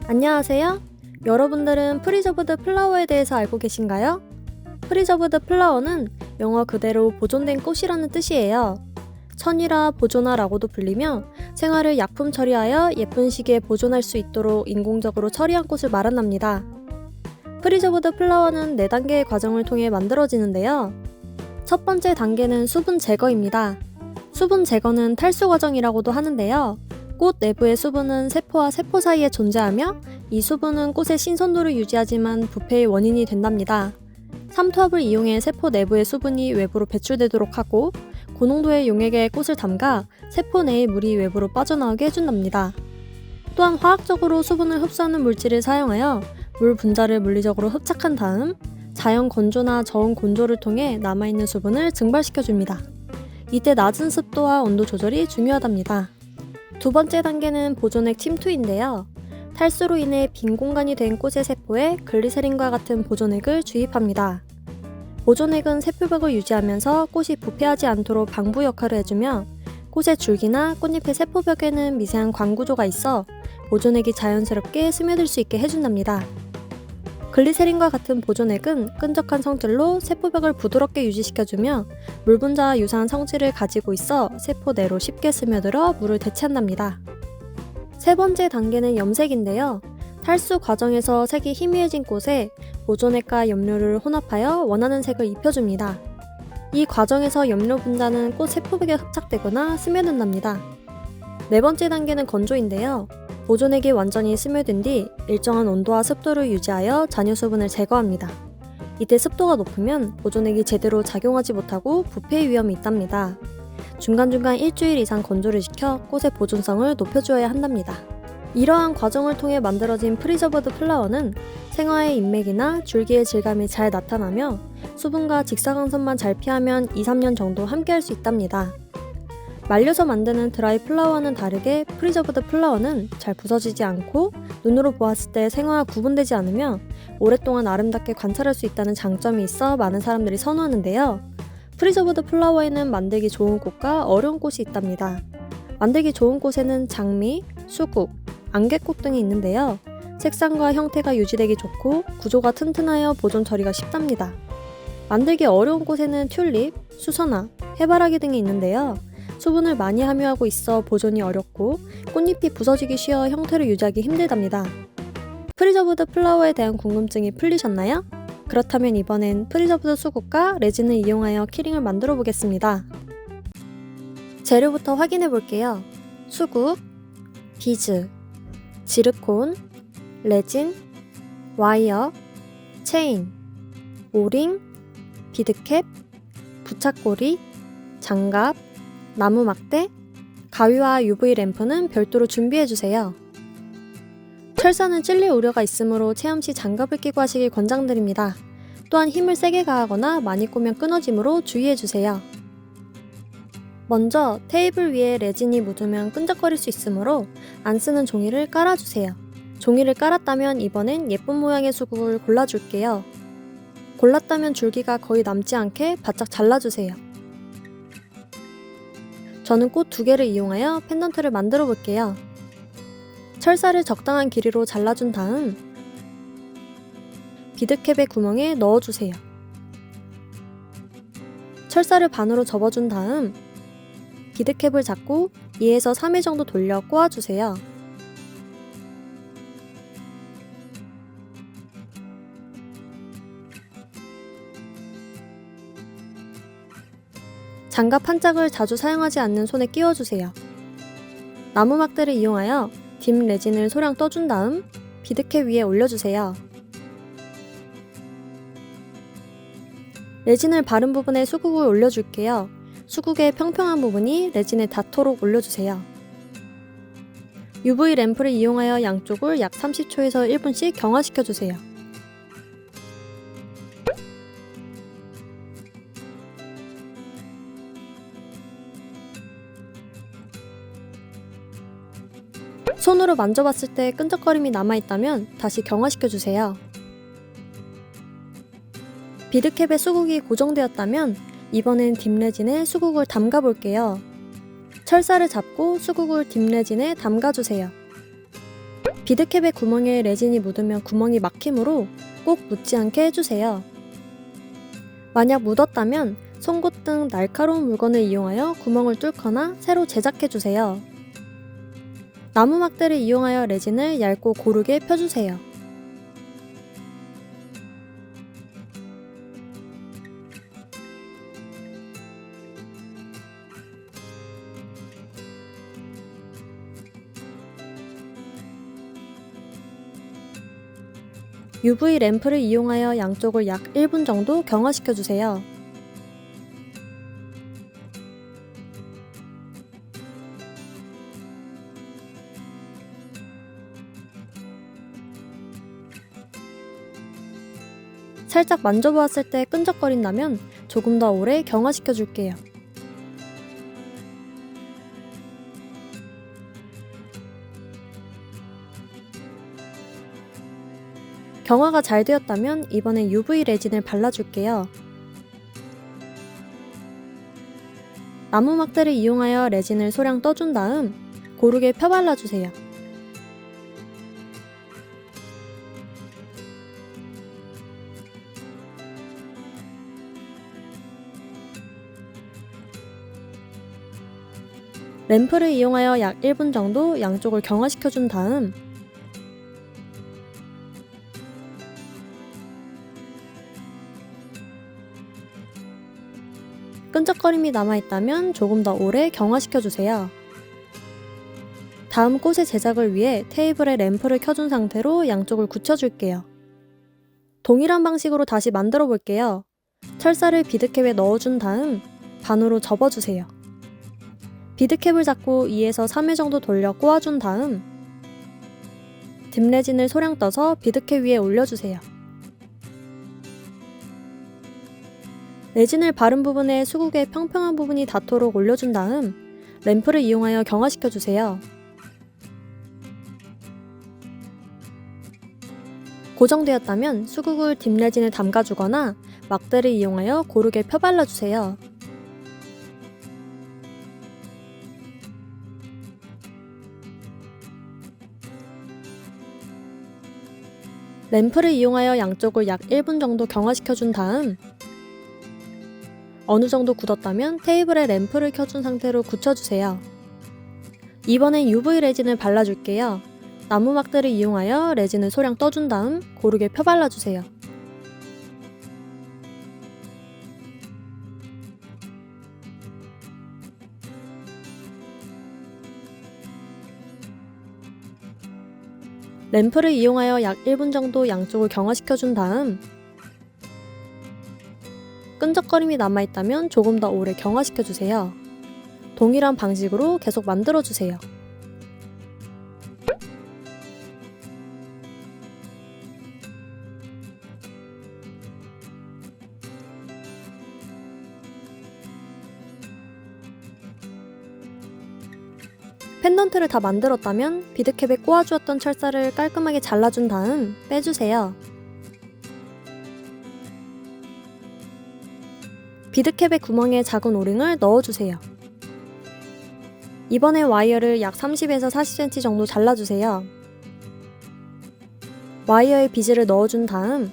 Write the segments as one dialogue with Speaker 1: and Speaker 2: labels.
Speaker 1: 안녕하세요. 여러분들은 프리저브드 플라워에 대해서 알고 계신가요? 프리저브드 플라워는 영어 그대로 보존된 꽃이라는 뜻이에요. 천이라 보존화라고도 불리며 생화를 약품 처리하여 예쁜 시기에 보존할 수 있도록 인공적으로 처리한 꽃을 말한답니다. 프리저브드 플라워는 4단계의 과정을 통해 만들어지는데요. 첫 번째 단계는 수분 제거입니다. 수분 제거는 탈수 과정이라고도 하는데요. 꽃 내부의 수분은 세포와 세포 사이에 존재하며 이 수분은 꽃의 신선도를 유지하지만 부패의 원인이 된답니다. 삼투압을 이용해 세포 내부의 수분이 외부로 배출되도록 하고 고농도의 용액에 꽃을 담가 세포 내의 물이 외부로 빠져나오게 해준답니다. 또한 화학적으로 수분을 흡수하는 물질을 사용하여 물 분자를 물리적으로 흡착한 다음 자연 건조나 저온 건조를 통해 남아있는 수분을 증발시켜줍니다. 이때 낮은 습도와 온도 조절이 중요하답니다. 두 번째 단계는 보존액 침투인데요. 탈수로 인해 빈 공간이 된 꽃의 세포에 글리세린과 같은 보존액을 주입합니다. 보존액은 세포벽을 유지하면서 꽃이 부패하지 않도록 방부 역할을 해주며 꽃의 줄기나 꽃잎의 세포벽에는 미세한 광구조가 있어 보존액이 자연스럽게 스며들 수 있게 해준답니다. 글리세린과 같은 보존액은 끈적한 성질로 세포벽을 부드럽게 유지시켜주며 물 분자와 유사한 성질을 가지고 있어 세포 내로 쉽게 스며들어 물을 대체한답니다. 세 번째 단계는 염색인데요. 탈수 과정에서 색이 희미해진 꽃에 보존액과 염료를 혼합하여 원하는 색을 입혀줍니다. 이 과정에서 염료 분자는 꽃 세포벽에 흡착되거나 스며든답니다. 네 번째 단계는 건조인데요. 보존액이 완전히 스며든 뒤 일정한 온도와 습도를 유지하여 잔여 수분을 제거합니다. 이때 습도가 높으면 보존액이 제대로 작용하지 못하고 부패의 위험이 있답니다. 중간중간 일주일 이상 건조를 시켜 꽃의 보존성을 높여주어야 한답니다. 이러한 과정을 통해 만들어진 프리저버드 플라워는 생화의 인맥이나 줄기의 질감이 잘 나타나며 수분과 직사광선만 잘 피하면 2-3년 정도 함께할 수 있답니다. 말려서 만드는 드라이 플라워와는 다르게 프리저브드 플라워는 잘 부서지지 않고 눈으로 보았을 때 생화와 구분되지 않으며 오랫동안 아름답게 관찰할 수 있다는 장점이 있어 많은 사람들이 선호하는데요. 프리저브드 플라워에는 만들기 좋은 꽃과 어려운 꽃이 있답니다. 만들기 좋은 꽃에는 장미, 수국, 안개꽃 등이 있는데요. 색상과 형태가 유지되기 좋고 구조가 튼튼하여 보존 처리가 쉽답니다. 만들기 어려운 꽃에는 튤립, 수선화, 해바라기 등이 있는데요. 수분을 많이 함유하고 있어 보존이 어렵고 꽃잎이 부서지기 쉬워 형태를 유지하기 힘들답니다. 프리저브드 플라워에 대한 궁금증이 풀리셨나요? 그렇다면 이번엔 프리저브드 수국과 레진을 이용하여 키링을 만들어 보겠습니다. 재료부터 확인해 볼게요. 수국, 비즈, 지르콘, 레진, 와이어, 체인, 오링, 비드캡, 부착고리, 장갑, 나무 막대, 가위와 UV 램프는 별도로 준비해주세요. 철사는 찔릴 우려가 있으므로 체험 시 장갑을 끼고 하시길 권장드립니다. 또한 힘을 세게 가하거나 많이 꼬면 끊어지므로 주의해주세요. 먼저 테이블 위에 레진이 묻으면 끈적거릴 수 있으므로 안 쓰는 종이를 깔아주세요. 종이를 깔았다면 이번엔 예쁜 모양의 수국을 골라줄게요. 골랐다면 줄기가 거의 남지 않게 바짝 잘라주세요. 저는 꽃 2개를 이용하여 펜던트를 만들어 볼게요. 철사를 적당한 길이로 잘라준 다음 비드캡의 구멍에 넣어주세요. 철사를 반으로 접어준 다음 비드캡을 잡고 2에서 3회 정도 돌려 꼬아주세요. 장갑 한 짝을 자주 사용하지 않는 손에 끼워주세요. 나무 막대를 이용하여 딥 레진을 소량 떠준 다음 비드캡 위에 올려주세요. 레진을 바른 부분에 수국을 올려줄게요. 수국의 평평한 부분이 레진에 닿도록 올려주세요. UV 램프를 이용하여 양쪽을 약 30초에서 1분씩 경화시켜주세요. 손으로 만져봤을 때 끈적거림이 남아있다면 다시 경화시켜주세요. 비드캡에 수국이 고정되었다면 이번엔 딥레진에 수국을 담가볼게요. 철사를 잡고 수국을 딥레진에 담가주세요. 비드캡의 구멍에 레진이 묻으면 구멍이 막히므로 꼭 묻지 않게 해주세요. 만약 묻었다면 송곳 등 날카로운 물건을 이용하여 구멍을 뚫거나 새로 제작해주세요. 나무 막대를 이용하여 레진을 얇고 고르게 펴주세요. UV 램프를 이용하여 양쪽을 약 1분 정도 경화시켜주세요. 살짝 만져보았을 때 끈적거린다면 조금 더 오래 경화시켜 줄게요. 경화가 잘 되었다면 이번엔 UV 레진을 발라줄게요. 나무 막대를 이용하여 레진을 소량 떠준 다음 고르게 펴발라주세요. 램프를 이용하여 약 1분 정도 양쪽을 경화시켜준 다음 끈적거림이 남아있다면 조금 더 오래 경화시켜주세요. 다음 꽃의 제작을 위해 테이블에 램프를 켜준 상태로 양쪽을 굳혀줄게요. 동일한 방식으로 다시 만들어 볼게요. 철사를 비드캡에 넣어준 다음 반으로 접어주세요. 비드캡을 잡고 2에서 3회 정도 돌려 꼬아준 다음 딥레진을 소량 떠서 비드캡 위에 올려주세요. 레진을 바른 부분에 수국의 평평한 부분이 닿도록 올려준 다음 램프를 이용하여 경화시켜주세요. 고정되었다면 수국을 딥레진에 담가주거나 막대를 이용하여 고르게 펴발라주세요. 램프를 이용하여 양쪽을 약 1분 정도 경화시켜준 다음 어느 정도 굳었다면 테이블에 램프를 켜준 상태로 굳혀주세요. 이번엔 UV 레진을 발라줄게요. 나무 막대를 이용하여 레진을 소량 떠준 다음 고르게 펴발라주세요. 램프를 이용하여 약 1분 정도 양쪽을 경화시켜준 다음 끈적거림이 남아있다면 조금 더 오래 경화시켜주세요. 동일한 방식으로 계속 만들어주세요. 펜던트를 다 만들었다면 비드캡에 꼬아주었던 철사를 깔끔하게 잘라준 다음 빼주세요. 비드캡의 구멍에 작은 오링을 넣어주세요. 이번에 와이어를 약 30에서 40cm 정도 잘라주세요. 와이어에 비즈를 넣어준 다음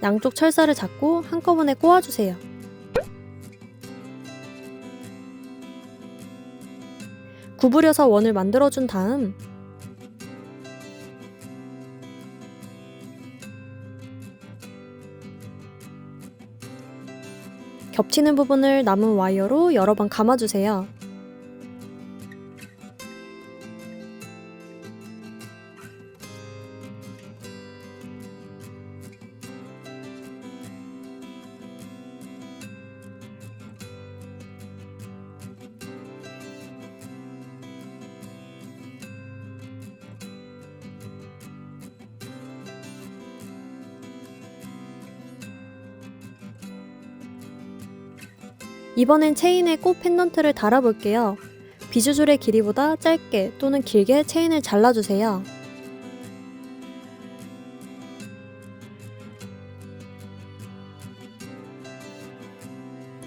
Speaker 1: 양쪽 철사를 잡고 한꺼번에 꼬아주세요. 구부려서 원을 만들어준 다음 겹치는 부분을 남은 와이어로 여러 번 감아주세요. 이번엔 체인에 꽃 펜던트를 달아볼게요. 비주줄의 길이보다 짧게 또는 길게 체인을 잘라주세요.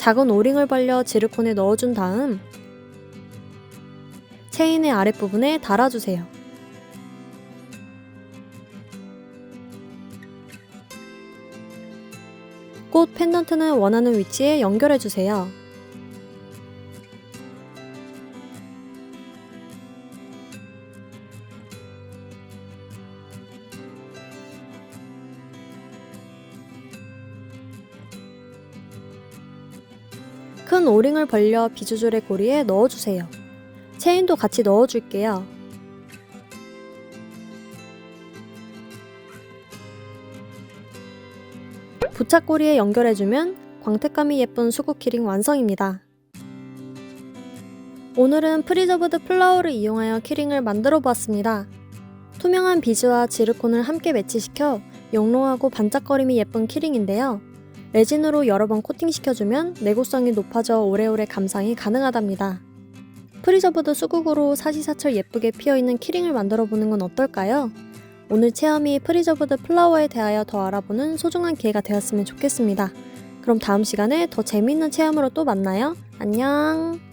Speaker 1: 작은 오링을 벌려 지르콘에 넣어준 다음 체인의 아랫부분에 달아주세요. 꽃 펜던트는 원하는 위치에 연결해주세요. 큰 오링을 벌려 비주줄의 고리에 넣어주세요. 체인도 같이 넣어줄게요. 부착고리에 연결해주면 광택감이 예쁜 수국 키링 완성입니다. 오늘은 프리저브드 플라워를 이용하여 키링을 만들어 보았습니다. 투명한 비즈와 지르콘을 함께 매치시켜 영롱하고 반짝거림이 예쁜 키링인데요. 레진으로 여러 번 코팅시켜주면 내구성이 높아져 오래오래 감상이 가능하답니다. 프리저브드 수국으로 사시사철 예쁘게 피어있는 키링을 만들어보는 건 어떨까요? 오늘 체험이 프리저브드 플라워에 대하여 더 알아보는 소중한 기회가 되었으면 좋겠습니다. 그럼 다음 시간에 더 재미있는 체험으로 또 만나요. 안녕!